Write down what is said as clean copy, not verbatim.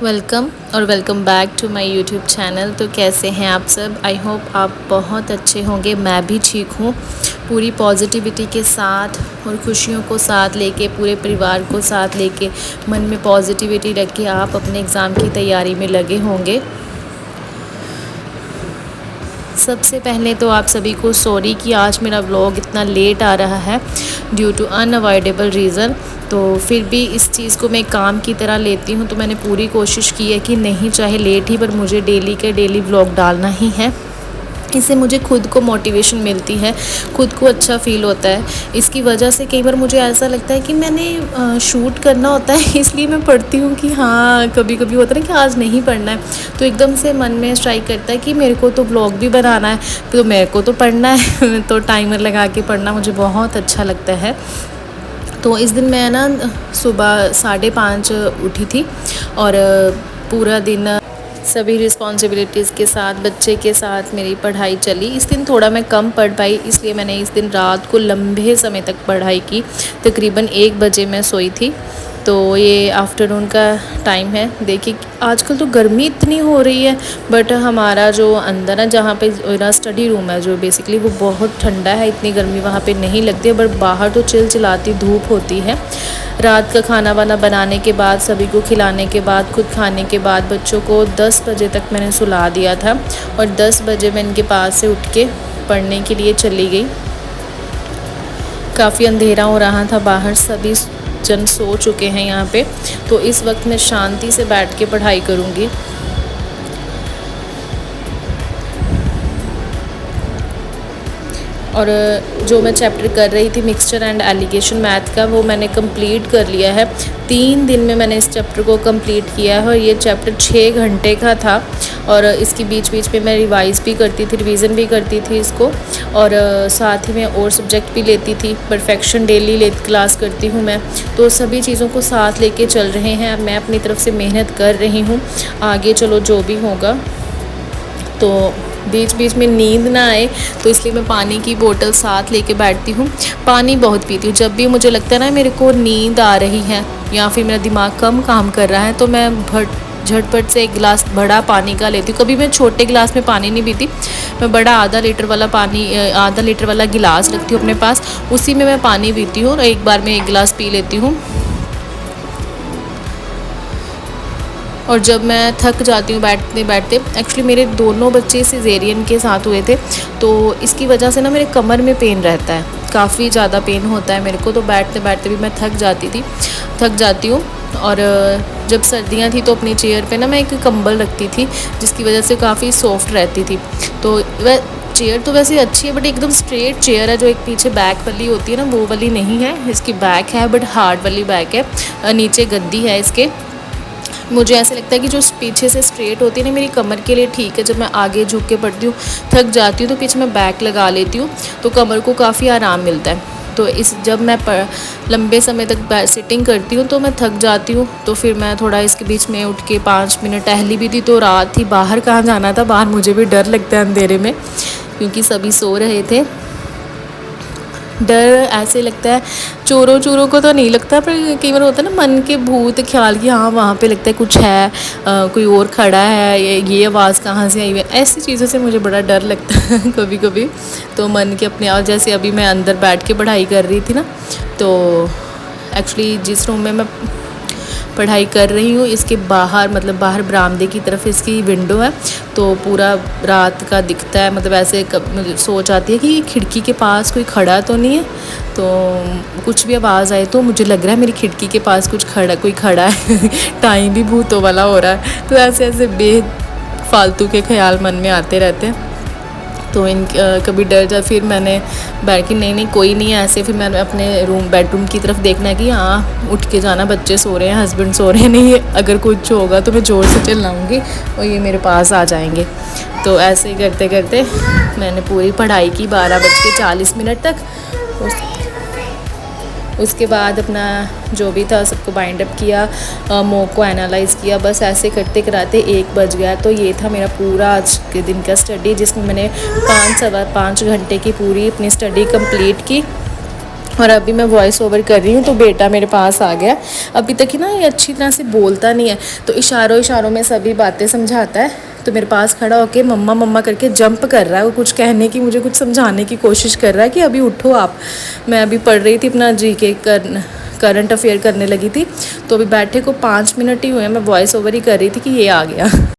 Welcome और welcome back to my YouTube channel. तो कैसे हैं आप सब? आई होप आप बहुत अच्छे होंगे। मैं भी ठीक हूँ। पूरी पॉजिटिविटी के साथ और खुशियों को साथ लेके, पूरे परिवार को साथ लेके, मन में पॉजिटिविटी रख के आप अपने एग्ज़ाम की तैयारी में लगे होंगे। सबसे पहले तो आप सभी को सॉरी कि आज मेरा व्लॉग इतना लेट आ रहा है ड्यू टू अनअवॉइडेबल रीज़न। तो फिर भी इस चीज़ को मैं काम की तरह लेती हूँ, तो मैंने पूरी कोशिश की है कि नहीं, चाहे लेट ही, पर मुझे डेली के डेली व्लॉग डालना ही है। इससे मुझे खुद को मोटिवेशन मिलती है, खुद को अच्छा फ़ील होता है। इसकी वजह से कई बार मुझे ऐसा लगता है कि मैंने शूट करना होता है, इसलिए मैं पढ़ती हूँ कि हाँ, कभी कभी होता है ना कि आज नहीं पढ़ना है, तो एकदम से मन में स्ट्राइक करता है कि मेरे को तो ब्लॉग भी बनाना है, तो मेरे को तो पढ़ना है तो टाइमर लगा के पढ़ना मुझे बहुत अच्छा लगता है। तो इस दिन मैं ना सुबह 5:30 उठी थी और पूरा दिन सभी रिस्पॉन्सिबिलिटीज़ के साथ, बच्चे के साथ मेरी पढ़ाई चली। इस दिन थोड़ा मैं कम पढ़ पाई, इसलिए मैंने इस दिन रात को लंबे समय तक पढ़ाई की। तकरीबन 1 बजे मैं सोई थी। तो ये आफ्टरनून का टाइम है। देखिए आजकल तो गर्मी इतनी हो रही है, बट हमारा जो अंदर है, जहाँ पे मेरा स्टडी रूम है जो बेसिकली, वो बहुत ठंडा है। इतनी गर्मी वहाँ पे नहीं लगती है, बट बाहर तो चिलचिलाती धूप होती है। रात का खाना वाना बनाने के बाद, सभी को खिलाने के बाद, खुद खाने के बाद, बच्चों को 10 बजे तक मैंने सुला दिया था और 10 बजे मैं इनके पास से उठ के पढ़ने के लिए चली गई। काफ़ी अंधेरा हो रहा था बाहर, सभी जन सो चुके हैं यहाँ पे, तो इस वक्त मैं शांति से बैठ के पढ़ाई करूँगी। और जो मैं चैप्टर कर रही थी मिक्सचर एंड एलिगेशन मैथ का, वो मैंने कंप्लीट कर लिया है। 3 दिन में मैंने इस चैप्टर को कंप्लीट किया है और ये चैप्टर 6 घंटे का था। और इसकी बीच बीच में मैं रिवाइज़ भी करती थी, रिवीजन भी करती थी इसको, और साथ ही मैं और सब्जेक्ट भी लेती थी। परफेक्शन डेली क्लास करती हूँ मैं, तो सभी चीज़ों को साथ लेके चल रहे हैं। मैं अपनी तरफ से मेहनत कर रही हूँ, आगे चलो जो भी होगा। तो बीच बीच में नींद ना आए, तो इसलिए मैं पानी की बोतल साथ लेके बैठती हूँ। पानी बहुत पीती हूँ। जब भी मुझे लगता है ना मेरे को नींद आ रही है या फिर मेरा दिमाग कम काम कर रहा है, तो मैं झटपट से 1 गिलास बड़ा पानी का लेती हूँ। कभी मैं छोटे गिलास में पानी नहीं पीती, मैं बड़ा आधा लीटर वाला गिलास रखती हूँ अपने पास, उसी में मैं पानी पीती हूँ और एक बार में 1 गिलास पी लेती हूँ। और जब मैं थक जाती हूँ बैठते बैठते, एक्चुअली मेरे दोनों बच्चे सिजेरियन के साथ हुए थे, तो इसकी वजह से ना मेरे कमर में पेन रहता है, काफ़ी ज़्यादा पेन होता है मेरे को। तो बैठते बैठते भी मैं थक जाती हूँ। और जब सर्दियाँ थी तो अपनी चेयर पे ना मैं एक कंबल रखती थी, जिसकी वजह से काफ़ी सॉफ्ट रहती थी। तो वह चेयर तो वैसे अच्छी है, बट एकदम स्ट्रेट चेयर है, जो एक पीछे बैक वाली होती है ना, वो वाली नहीं है। इसकी बैक है बट हार्ड वाली बैक है, नीचे गद्दी है इसके। मुझे ऐसे लगता है कि जो पीछे से स्ट्रेट होती है ना, मेरी कमर के लिए ठीक है। जब मैं आगे झुक के पढ़ती हूँ, थक जाती हूँ, तो पीछे मैं बैक लगा लेती हूँ, तो कमर को काफ़ी आराम मिलता है। तो जब मैं लंबे समय तक सिटिंग करती हूँ तो मैं थक जाती हूँ, तो फिर मैं थोड़ा इसके बीच में उठ के 5 मिनट टहली भी थी। तो रात थी, बाहर कहाँ जाना था, बाहर मुझे भी डर लगता है अंधेरे में, क्योंकि सभी सो रहे थे। डर ऐसे लगता है, चोरों को तो नहीं लगता, पर कई बार होता है ना मन के भूत ख्याल कि हाँ वहाँ पे लगता है कुछ है, कोई और खड़ा है, ये आवाज़ कहाँ से आई है, ऐसी चीज़ों से मुझे बड़ा डर लगता है कभी कभी। तो मन के अपने आप, जैसे अभी मैं अंदर बैठ के पढ़ाई कर रही थी ना, तो एक्चुअली जिस रूम में मैं पढ़ाई कर रही हूँ, इसके बाहर, मतलब बाहर बरामदे की तरफ इसकी विंडो है, तो पूरा रात का दिखता है। मतलब ऐसे सोच आती है कि खिड़की के पास कोई खड़ा तो नहीं है, तो कुछ भी आवाज़ आए तो मुझे लग रहा है मेरी खिड़की के पास कोई खड़ा है टाइम भी भूतों वाला हो रहा है। तो ऐसे बेफालतू के ख्याल मन में आते रहते हैं। तो कभी डर जा, फिर मैंने बैठ के नहीं कोई नहीं है ऐसे, फिर मैंने अपने बेडरूम की तरफ देखना है कि हाँ उठ के जाना, बच्चे सो रहे हैं, हस्बैंड सो रहे हैं, नहीं अगर कुछ होगा तो मैं ज़ोर से चिल्लाऊंगी और ये मेरे पास आ जाएंगे। तो ऐसे करते करते मैंने पूरी पढ़ाई की 12:40 तक। उसके बाद अपना जो भी था सबको बाइंड अप किया, मॉक को एनालाइज़ किया, बस ऐसे करते कराते 1 बज गया। तो ये था मेरा पूरा आज के दिन का स्टडी, जिसमें मैंने 5 सवा 5 घंटे की पूरी अपनी स्टडी कंप्लीट की। और अभी मैं वॉइस ओवर कर रही हूँ तो बेटा मेरे पास आ गया। अभी तक ही ना ये अच्छी तरह से बोलता नहीं है, तो इशारों में सभी बातें समझाता है। तो मेरे पास खड़ा होके मम्मा मम्मा करके जंप कर रहा है, वो कुछ कहने की, मुझे कुछ समझाने की कोशिश कर रहा है कि अभी उठो आप। मैं अभी पढ़ रही थी अपना जीके करंट अफेयर करने लगी थी, तो अभी बैठे को 5 मिनट ही हुए, मैं वॉइस ओवर ही कर रही थी कि ये आ गया।